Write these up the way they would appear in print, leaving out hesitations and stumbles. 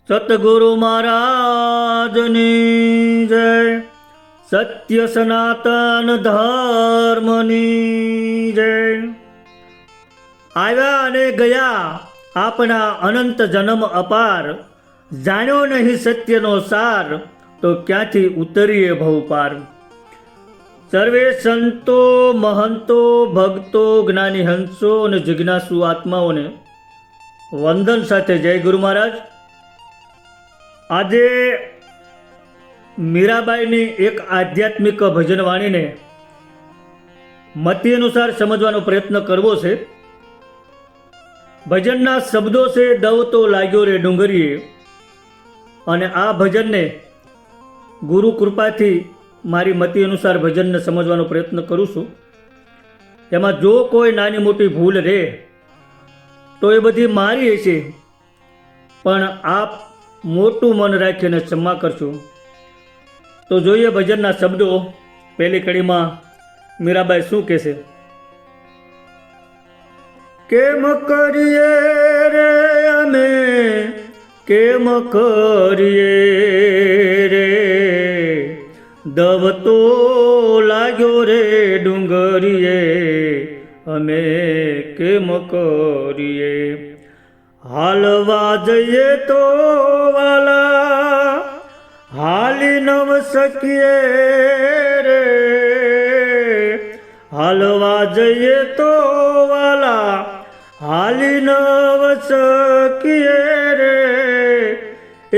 સતગુરુ મહારાજની જય. સત્ય સનાતન ધર્મની જય. આવ્યા અને ગયા આપણા અનંત જન્મ અપાર, જાણ્યો નહીં સત્યનો સાર, તો ક્યાંથી ઉતરીએ ભવ પાર. સર્વે સંતો મહંતો ભક્તો જ્ઞાની હંસો અને જિજ્ઞાસુ આત્માઓને વંદન સાથે જય ગુરુ મહારાજ. આજે મીરાબાઈની એક આધ્યાત્મિક ભજનવાણીને મતિ અનુસાર સમજવાનો પ્રયત્ન કરવો છે. ભજનના શબ્દો છે દવ તો લાગ્યો રે ડુંગરીએ, અને આ ભજનને ગુરુ કૃપાથી મારી મતિ અનુસાર ભજનને સમજવાનો પ્રયત્ન કરું છું. એમાં જો કોઈ નાની મોટી ભૂલ રહે તો એ બધી મારી હશે, પણ આપ મોટું મન રાખીને ક્ષમા કરશો. તો જોઈએ ભજનના શબ્દો. પહેલી કડીમાં મીરાબાઈ શું કહેશે? કેમ કરીએ રે અમે, કેમ કરીએ રે, દવ તો લાગ્યો રે ડુંગરીએ, અમે કેમ કરીએ. હાલવા જઈએ તો વાલા હાલી નવ શકીએ રે, હાલવા જઈએ તો વાલા હાલી નવ શકીએ રે.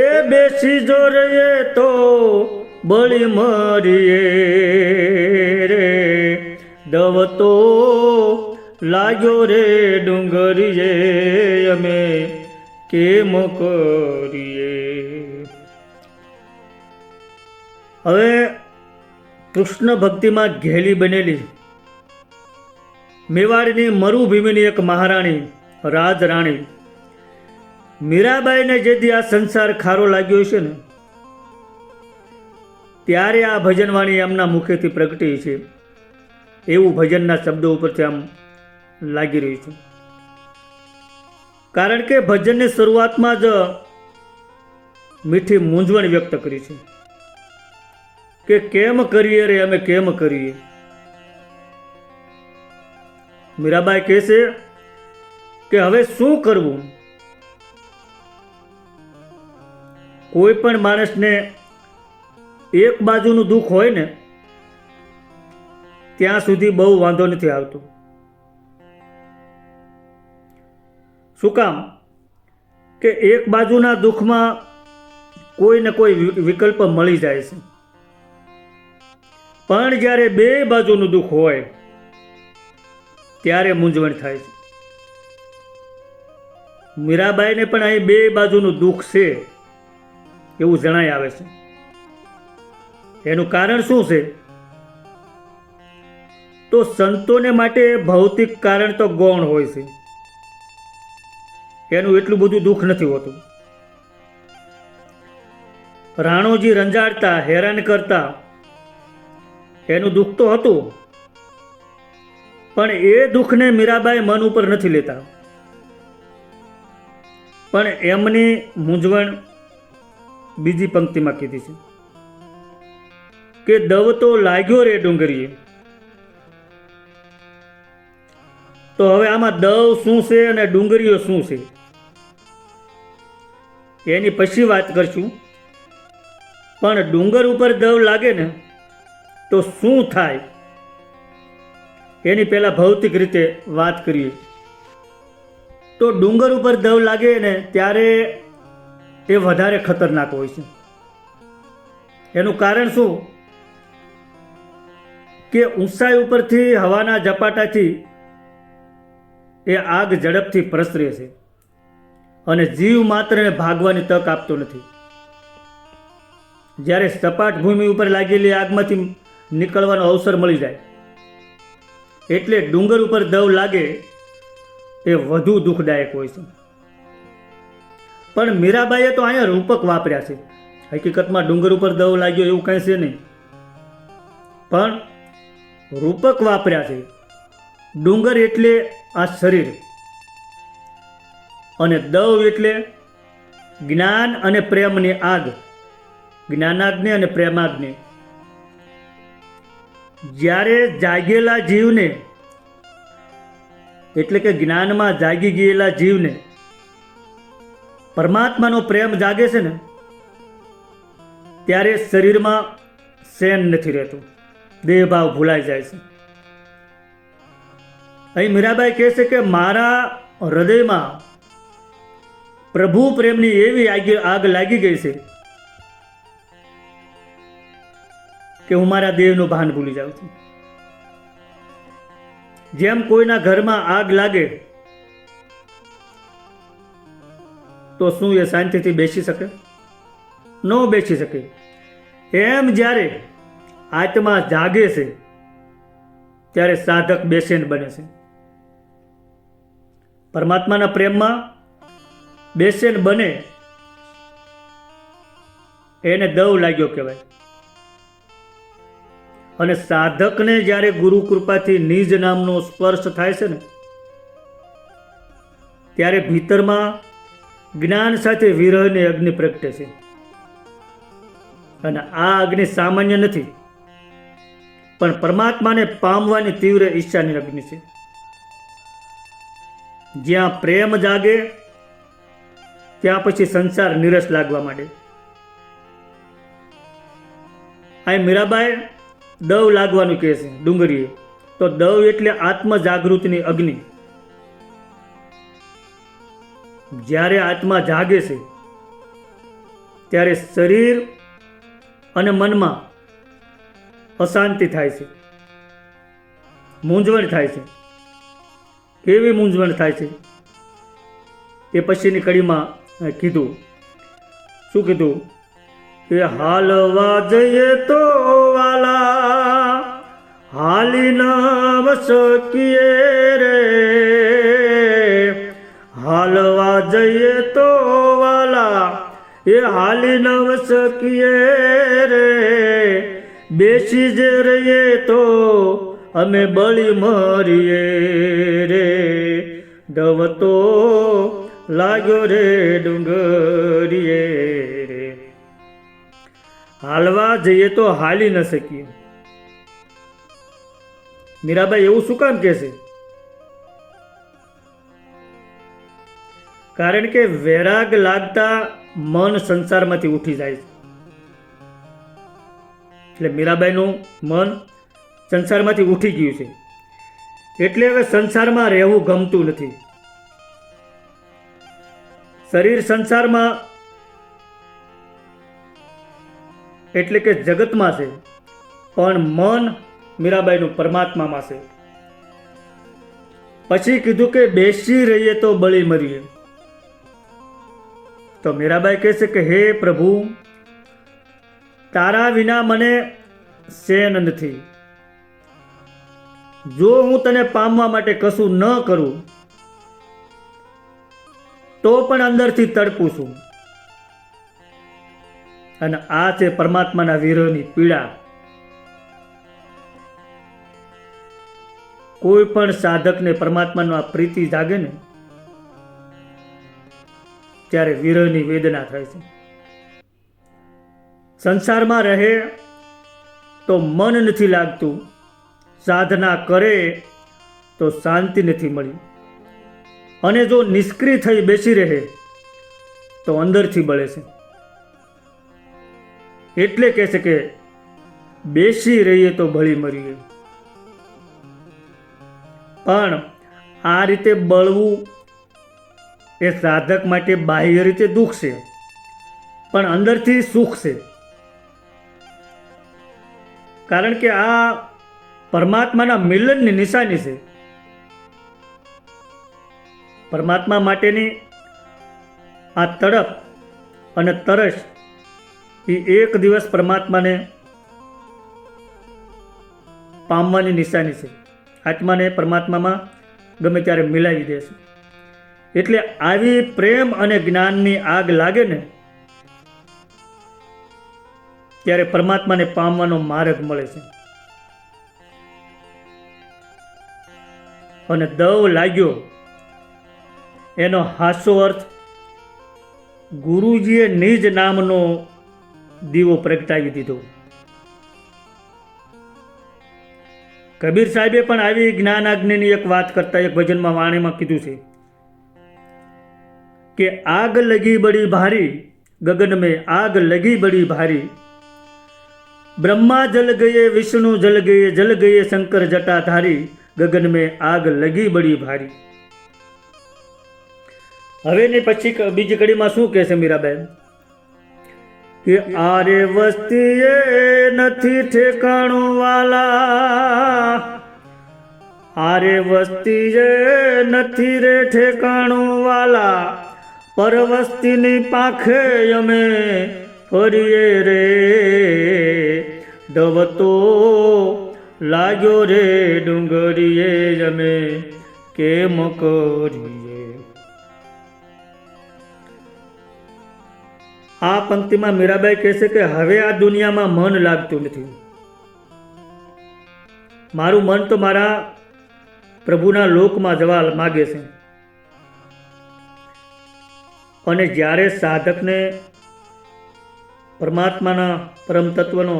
એ બેસી જો રહીએ તો બળી મરીએ રે, દવ તો લાગ્યો રે ડુંગરીએ, અમે કેમ કરીએ. હવે કૃષ્ણ ભક્તિમાં ઘેલી બનેલી મેવાડની મરુભૂમિની એક મહારાણી રાજરાણી મીરાબાઈને જેથી આ સંસાર ખારો લાગ્યો છે ને, ત્યારે આ ભજનવાણી એમના મુખેથી પ્રગટી છે એવું ભજનના શબ્દો ઉપરથી આમ લાગી રહ્યું છે. કારણ કે ભજનની શરૂઆતમાં જ મીઠી મૂંઝવણ વ્યક્ત કરી છે કે કેમ કરીએ રે અમે કેમ કરીએ. મીરાબાઈ કહે છે કે હવે શું કરવું. કોઈ પણ માણસને એક બાજુનું દુઃખ હોય ને ત્યાં સુધી બહુ વાંધો નથી આવતો. શું કામ? કે એક બાજુના દુઃખમાં કોઈ ને કોઈ વિકલ્પ મળી જાય છે, પણ જ્યારે બે બાજુનું દુઃખ હોય ત્યારે મૂંઝવણ થાય છે. મીરાબાઈને પણ અહીં બે બાજુનું દુઃખ છે એવું જણાય આવે છે. એનું કારણ શું છે? તો સંતોને માટે ભૌતિક કારણ તો ગૌણ હોય છે, એનું એટલું બધું દુઃખ નથી હોતું. રાણોજી રંજાડતા હેરાન કરતા એનું દુઃખ તો હતું, પણ એ દુઃખને મીરાબાઈ મન ઉપર નથી લેતા. પણ એમની મૂંઝવણ બીજી પંક્તિમાં કીધી છે કે દવ તો લાગ્યો રે ડુંગરીએ. તો હવે આમાં દવ શું છે અને ડુંગરીઓ શું છે એની પછી વાત કરશું. પણ ડુંગર ઉપર દવ લાગે ને તો શું થાય એની પહેલા ભૌતિક રીતે વાત કરીએ. તો ડુંગર ઉપર દવ લાગે ને ત્યારે એ વધારે ખતરનાક હોય છે. એનું કારણ શું? કે ઊંચાઈ ઉપરથી હવાના ઝપાટાથી એ આગ ઝડપથી પ્રસરે છે અને જીવ માત્રને ભાગવાની તક આપતો નથી. જ્યારે સપાટ ભૂમિ ઉપર લાગેલી આગમાંથી નીકળવાનો અવસર મળી જાય, એટલે ડુંગર ઉપર દવ લાગે એ વધુ દુઃખદાયક હોય છે. પણ મીરાબાઈએ તો અહીંયા રૂપક વાપર્યા છે. હકીકતમાં ડુંગર ઉપર દવ લાગ્યો એવું કંઈ છે નહીં, પણ રૂપક વાપર્યા છે. ડુંગર એટલે આ શરીર અને દવ એટલે જ્ઞાન અને પ્રેમની આગ, જ્ઞાનાગ્નિ અને પ્રેમાગ્નિ, જ્યારે જાગેલા જીવને એટલે કે જ્ઞાનમાં જાગી ગયેલા જીવને પરમાત્માનો પ્રેમ જાગે છે ને, ત્યારે શરીરમાં શેન નથી રહેતું, દેહભાવ ભૂલાઈ જાય છે. અહીં મીરાબાઈ કહે છે કે મારા હૃદયમાં પ્રભુ પ્રેમની એવી આગ લાગી ગઈ છે કે હું મારા દેહનું ભાન ભૂલી જાઉં છું. જેમ કોઈના ઘરમાં આગ લાગે તો શું એ શાંતિથી બેસી શકે? ન બેસી શકે. એમ જ્યારે આત્મા જાગે છે ત્યારે સાધક બેચેન બને છે. પરમાત્માના પ્રેમમાં બેચેન બને એને દવ લાગ્યો કહેવાય. અને સાધકને જ્યારે ગુરુ કૃપાથી નિજ નામનો સ્પર્શ થાય છે ને, ત્યારે ભીતરમાં જ્ઞાન સાથે વિરહની અગ્નિ પ્રગટે છે. અને આ અગ્નિ સામાન્ય નથી, પણ પરમાત્માને પામવાની તીવ્ર ઈચ્છાની અગ્નિ છે. જ્યાં પ્રેમ જાગે ત્યાં પછી સંસાર નિરસ લાગવા માંડે. આ મીરાબાઈ દવ લાગવાનું કહે છે ડુંગરીએ. તો દવ એટલે આત્મ જાગૃતિની અગ્નિ. જ્યારે આત્મા જાગે છે ત્યારે શરીર અને મનમાં અશાંતિ થાય છે, મૂંઝવણ થાય છે. કેવી મૂંઝવણ થાય છે એ પછીની કડીમાં કીધું. શું કીધું? કે હાલવા જઈએ તો વાલા હાલી ન શકીએ રે, હાલવા જઈએ તો વાલા એ હાલી ન શકીએ રે, બેસી જ રહીએ તો અમે બળી મરીએ રે, દવ તો લાગ્યો રે ડુંગરીએ રે. હાલવા જઈએ તો હાલી ન શકીએ. મીરાબાઈ એવું શું કામ કહે છે? કારણ કે વૈરાગ લાગતા મન સંસારમાંથી ઉઠી જાય છે. એટલે મીરાબાઈનું મન સંસારમાંથી ઉઠી ગયું છે. એટલે હવે સંસારમાં રહેવું ગમતું નથી. શરીર સંસારમાં એટલે કે જગતમાં છે, પણ મન મીરાબાઈનું પરમાત્મામાં છે. પછી કીધું કે બેસી રહીએ તો બળી મરીએ. તો મીરાબાઈ કહે છે કે હે પ્રભુ, તારા વિના મને શેન નથી. જો હું તને પામવા માટે કશું ન કરું તો પણ અંદરથી તડપું છું. અને આ છે પરમાત્માના વિરહની પીડા. કોઈ પણ સાધકને પરમાત્માનો આ પ્રીતિ જાગે ને ત્યારે વિરહની વેદના થાય છે. સંસારમાં રહે તો મન નથી લાગતું, સાધના કરે તો શાંતિ નથી મળી, અને જો નિષ્ક્રિય થઈ બેસી રહે તો અંદરથી બળે છે. એટલે કહે છે કે બેસી રહીએ તો બળી મરીએ. પણ આ રીતે બળવું એ સાધક માટે બાહ્ય રીતે દુઃખ છે, પણ અંદરથી સુખ છે. કારણ કે આ પરમાત્માના મિલનની નિશાની છે. પરમાત્મા માટેની આ તડપ અને તરસ એ એક દિવસ પરમાત્માને પામવાની નિશાની છે. આત્માને પરમાત્મામાં ગમે ત્યારે મિલાવી દે છે. એટલે આવી પ્રેમ અને જ્ઞાનની આગ લાગે ને ત્યારે પરમાત્માને પામવાનો માર્ગ મળે છે. અને દવ લાગ્યો એનો હાસો અર્થ ગુરુજીએ નિજ નામનો દીવો પ્રગટાવી દીધો. કબીર સાહેબે પણ આવી જ્ઞાન આજ્ઞાની એક વાત કરતા એક ભજનમાં વાણીમાં કીધું છે કે આગ લગી બડી ભારી, ગગન में आग लगी बड़ी भारी, ब्रह्मा जल गए विष्णु जल गए शंकर जटाधारी, गगन में आग लगी बड़ी भारी. હવે ને પછી બીજી કડીમાં શું કહે છે મીરાબેન કે આરે વસ્તીએ નથી ઠેકાણું વાલા, આરે વસ્તીએ નથી રે ઠેકાણું વાલા, પરવસ્તીની પાંખે અમે ફરીએ રે, દવતો લાગ્યો રે ડુંગરીએ અમે કેમ કરીએ. આ પંક્તિમાં મીરાબાઈ કહેશે કે હવે આ દુનિયામાં મન લાગતું નથી. મારું મન તો મારા પ્રભુના લોકમાં જવા માગે છે. અને જ્યારે સાધકને પરમાત્માના પરમ તત્વનો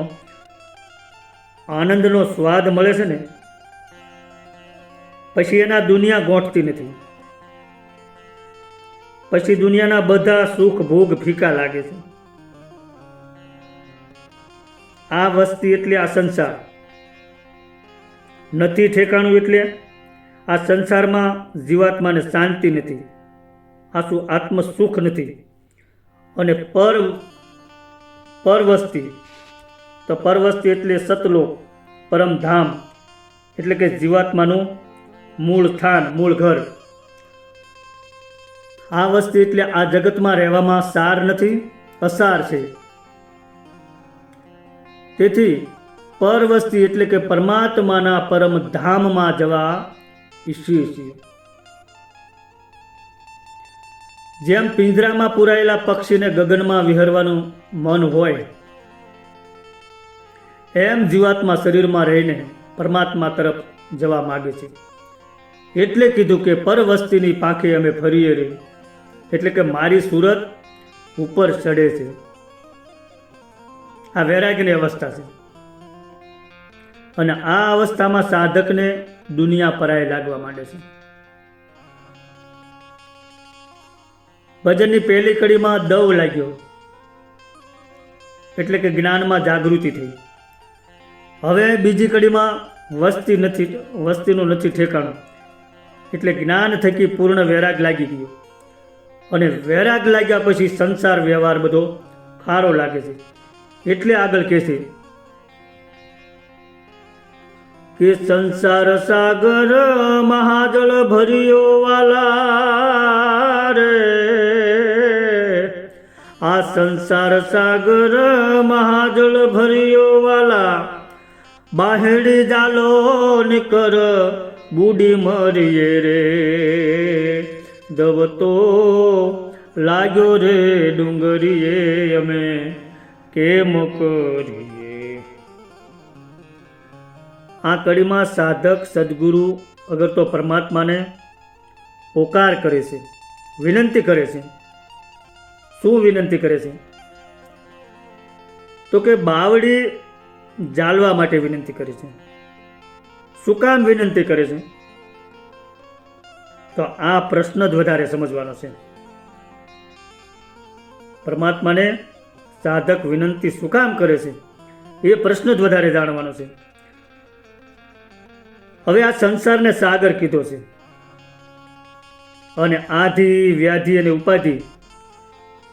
આનંદનો સ્વાદ મળે છે ને, પછી એના દુનિયા ગોઠતી નથી. પછી દુનિયાના બધા સુખ ભોગ ફીકા લાગે છે. આ વસ્તી એટલે આ સંસાર નથી ઠેકાણું, એટલે આ સંસારમાં જીવાત્માને શાંતિ નથી, આસુ આત્મ સુખ નથી. અને પરવસ્તી, તો પરવસ્તી એટલે સતલોક, પરમધામ, એટલે કે જીવાત્માનું મૂળ સ્થાન, મૂળ ઘર. આ વસ્તી એટલે આ જગતમાં રહેવામાં સાર નથી, અસાર છે. તેથી પરવસ્તી એટલે કે પરમાત્માના પરમ ધામમાં જવા ઈચ્છીએ છીએ. જેમ પિંજરામાં પુરાયેલા પક્ષીને ગગનમાં વિહરવાનું મન હોય, એમ જીવાત્મા શરીરમાં રહીને પરમાત્મા તરફ જવા માગે છે. એટલે કીધું કે પરવસ્તીની પાંખે અમે ફરીએ રે, એટલે કે મારી સુરત ઉપર ચડે છે. આ વૈરાગ્યની અવસ્થા છે. અને આ અવસ્થામાં સાધકને દુનિયા પરાય લાગવા માંડે છે. ભજનની પહેલી કડીમાં દવ લાગ્યો, એટલે કે જ્ઞાનમાં જાગૃતિ થઈ. હવે બીજી કડીમાં વસ્તીનું નથી ઠેકાણું, એટલે જ્ઞાન થકી પૂર્ણ વૈરાગ લાગી ગયો. અને વૈરાગ લાગ્યા પછી સંસાર વ્યવહાર બધો ખારો લાગે છે. એટલે આગળ કહેશે કે સંસાર સાગર મહાજળ ભર્યો વાલા રે, આ સંસાર સાગર મહાજળ ભર્યો વાલા, બાહેડી જાલો નિકર બુડી મરીએ રે, દવતો લાગ્યો રે ડુંગરીએ અમે કેમ કરીએ. આ કડીમાં સાધક સદગુરુ અગર તો પરમાત્માને પોકાર કરે છે, વિનંતી કરે છે. શું વિનંતી કરે છે? તો કે બાવડી જાળવા માટે વિનંતી કરે છે. શું કામ વિનંતી કરે છે? તો આ પ્રશ્ન જ વધારે સમજવાનો છે. પરમાત્માને સાધક વિનંતી શું કામ કરે છે એ પ્રશ્ન જ વધારે જાણવાનો છે. હવે આ સંસારને સાગર કીધો છે, અને આધિ, વ્યાધિ અને ઉપાધિ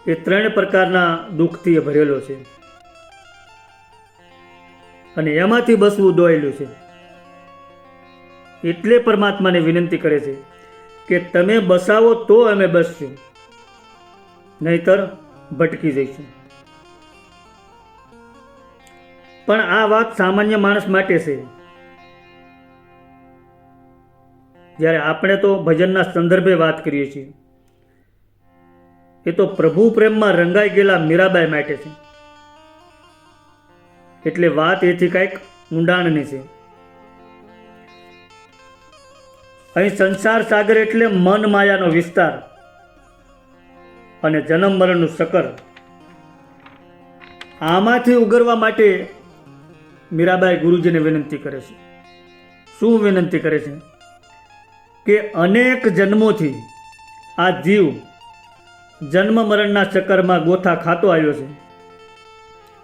એ ત્રણ પ્રકારના દુઃખથી એ ભરેલો છે. અને એમાંથી બસવું દોયેલું છે. એટલે પરમાત્માને વિનંતી કરે છે કે તમે બસાવો તો અમે બસશું, નહીતર ભટકી જઈશું. પણ આ વાત સામાન્ય માણસ માટે છે. જ્યારે આપણે તો ભજનના સંદર્ભે વાત કરીએ છીએ, એ તો પ્રભુ પ્રેમમાં રંગાઈ ગયેલા મીરાબાઈ માટે છે. એટલે વાત એથી કંઈક ઊંડાણની છે. અહીં સંસાર સાગર એટલે મન માયાનો વિસ્તાર. અને જન્મ મરણનું ચક્કર, આમાંથી ઉગરવા માટે મીરાબાઈ ગુરુજીને વિનંતી કરે છે. શું વિનંતી કરે છે? કે અનેક જન્મોથી આ જીવ જન્મ મરણના ચક્કરમાં ગોથા ખાતો આવ્યો છે.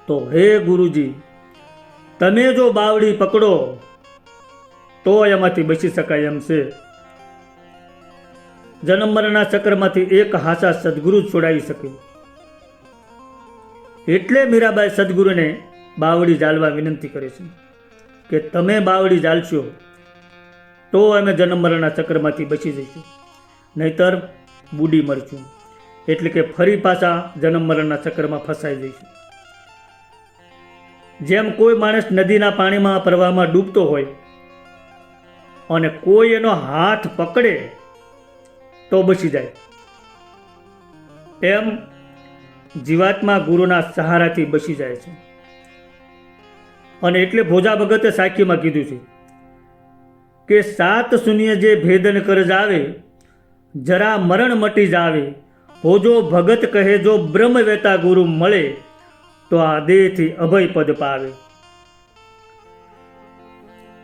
તો હે ગુરુજી, તમે જો બાવડી પકડો તો એમાંથી બચી શકાય એમ છે. જન્મ મરણના ચક્રમાંથી એક હાચા સદગુરુ જ છોડાવી શકે. એટલે મીરાબાઈ સદગુરુને બાવડી ઝાલવા વિનંતી કરે છે કે તમે બાવડી ઝાલશો તો અમે જન્મ મરણના ચક્રમાંથી બચી જઈશું, નહીતર બુડી મરશું. એટલે કે ફરી પાછા જન્મ મરણના ચક્રમાં ફસાઈ જઈશું. જેમ કોઈ માણસ નદીના પાણીમાં પ્રવાહમાં ડૂબતો હોય અને કોઈ એનો હાથ પકડે તો બચી જાય, એમ જીવાત્મા ગુરુના સહારાથી બચી જાય છે. અને એટલે ભોજા ભગતે સાખીમાં કીધું છે કે 7 શૂન્ય જે ભેદન કર જાવે, જરા મરણ મટી જાવે, ભોજો ભગત કહે જો બ્રહ્મ વેતા ગુરુ મળે, તો આ દેહથી અભય પદ પાવે.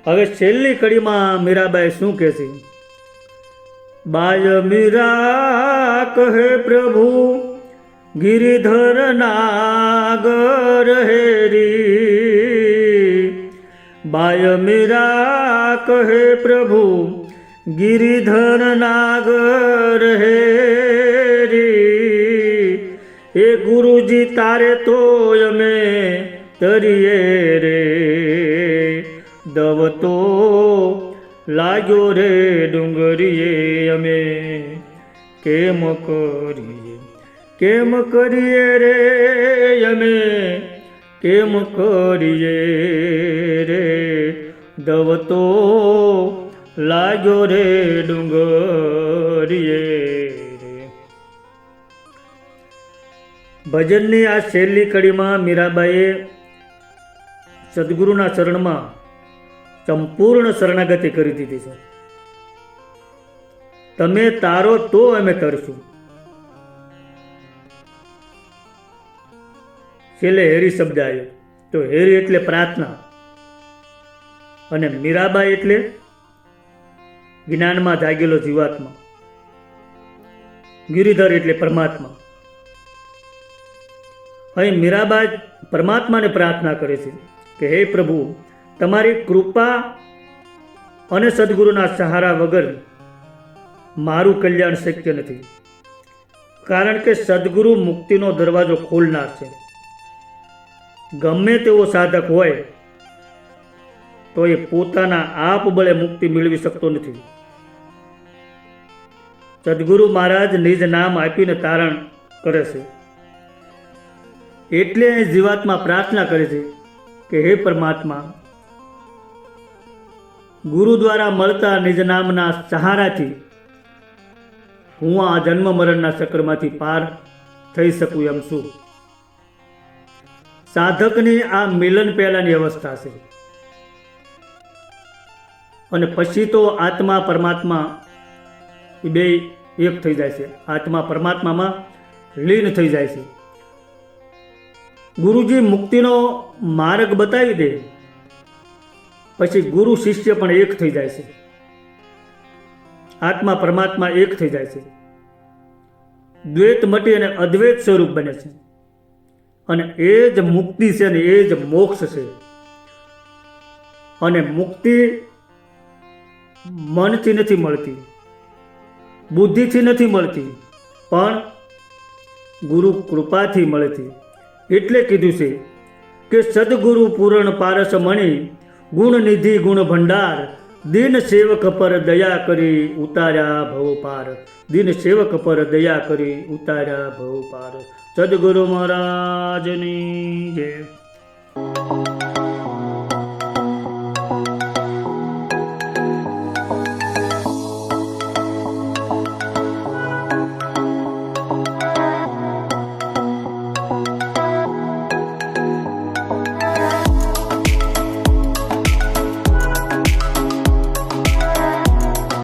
હવે છેલ્લી કડીમાં મીરાબાઈ શું કહે છે? બાય મીરા કહે પ્રભુ ગિરિધર નાગર હેરી, બાય મીરા કહે પ્રભુ ગિરિધર નાગર હેરી, એ ગુરુજી તારે તો અમે તરીએ રે, દવ તો લાગ્યો રે ડુંગરીએ, અમે કેમ કરીએ, કેમ કરીએ રે, અમે કેમ કરીએ રે, દવ તો લાગ્યો રે ડુંગરીએ રે. ભજનની આ છેલ્લી કડીમાં મીરાબાઈએ સદગુરુના ચરણમાં સંપૂર્ણ શરણાગતિ કરી દીધી છે. તમે તારો તો અમે તરશું. છેલ્લે હેરી શબ્દ આવ્યો. તો હેરી એટલે પ્રાર્થના અને મીરાબાઈ એટલે જ્ઞાનમાં જાગેલો જીવાત્મા, ગિરિધર એટલે પરમાત્મા. અહીં મીરાબાઈ પરમાત્માને પ્રાર્થના કરે છે કે હે પ્રભુ, તમારી કૃપા અને સદગુરુના સહારા વગર મારું કલ્યાણ શક્ય નથી. કારણ કે સદગુરુ મુક્તિનો દરવાજો ખોલનાર છે. ગમે તેવો સાધક હોય તો એ પોતાના આપ બળે મુક્તિ મેળવી શકતો નથી. સદગુરુ મહારાજ નિજ નામ આપીને તારણ કરે છે. એટલે જીવાત્મા પ્રાર્થના કરે છે કે હે પરમાત્મા, ગુરુ દ્વારા મળતા નિજ નામના સહારાથી હું આ જન્મ મરણના ચક્રમાંથી પાર થઈ શકું એમ છું. સાધકની આ મિલન પહેલાની અવસ્થા છે અને પછી તો આત્મા પરમાત્મા એ બે એક થઈ જાય છે. આત્મા પરમાત્મામાં લીન થઈ જાય છે. ગુરુજી મુક્તિનો માર્ગ બતાવી દે પછી ગુરુ શિષ્ય પણ એક થઈ જાય છે. આત્મા પરમાત્મા એક થઈ જાય છે. દ્વૈત મટી અને અદ્વૈત સ્વરૂપ બને છે. અને એ જ મુક્તિ છે ને એ જ મોક્ષ છે. અને મુક્તિ મનથી નથી મળતી, બુદ્ધિથી નથી મળતી, પણ ગુરુ કૃપાથી મળે છે. એટલે કીધું છે કે સદગુરુ પૂરણ પારસ મણી, ગુણ નિધિ ગુણ ભંડાર, દિન સેવક પર દયા કરી ઉતાર્યા ભવ પાર, દિન સેવક પર દયા કરી ઉતાર્યા ભવ પાર. સદગુરુ મહારાજની જય.